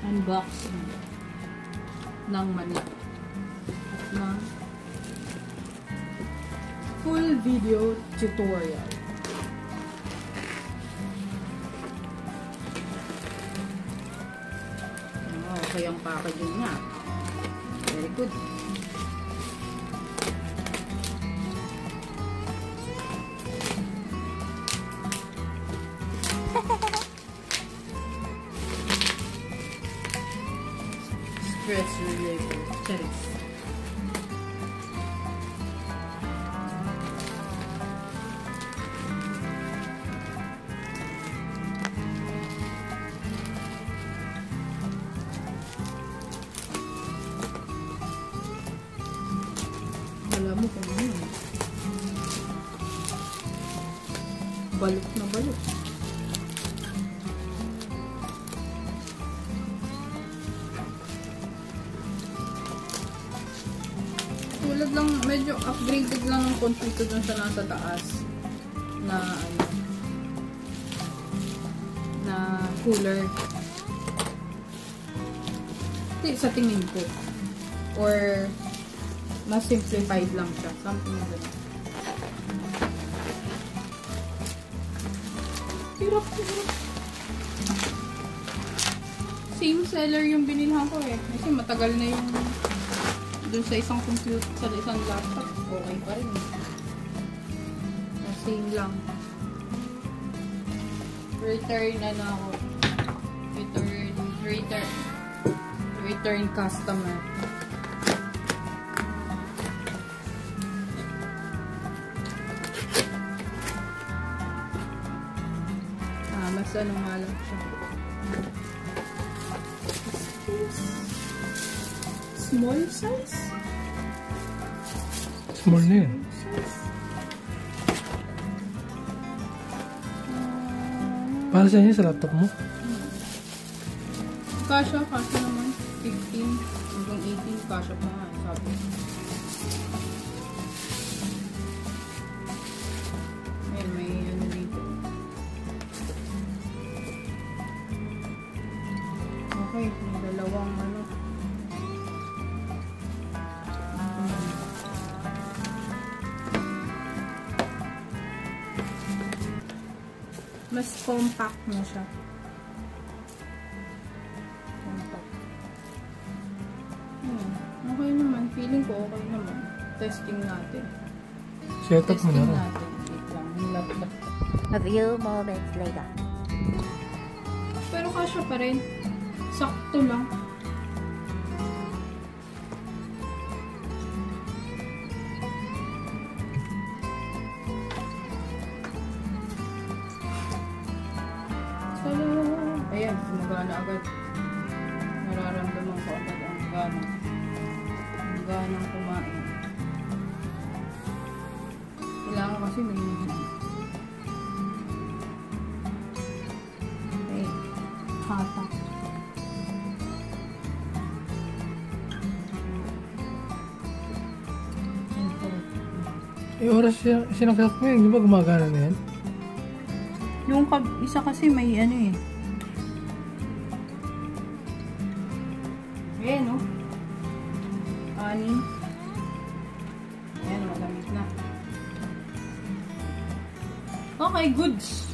Unboxing ng mani at ng full video tutorial. Okay ang packaging niya. Very good. Stress reliever. Cherries. Alam mo kung ano. Balot na balot. Tulad lang, medyo upgraded lang ng konti ito dun sa nasa taas na ano, na cooler. Sa tingin ko. Or mas simplified lang siya. Something like that. Hirap. Same seller yung binilhan ko eh. Kasi matagal na yung dun sa isang computer, sa isang laptop. Okay pa rin. Same lang. Return na ako. Return customer. Mas ano nga lang siya. Small size? Small na yan. Para saan yun sa laptop mo? Kasha naman. 15 hanggang 18. Kasha pa nga. Sabi. May ano dito. Okay, may dalawang ano. Mas compact na siya. Compact. Okay naman. Feeling ko okay naman. Testing natin. Setup mo na rin. Natin. Wait lang. A few moments later. Pero kasya pa rin. Sakto lang. Ayan, gumagana agad. Nararamdaman ko agad ang gana. Ang ganang kumain. Kailangan kasi may okay. Hata. Oras sinaksak mo yun, di ba gumagana na yan? Yung isa kasi may ano eh. Ayan o. 6. Ayan, malamig na. Okay, goods.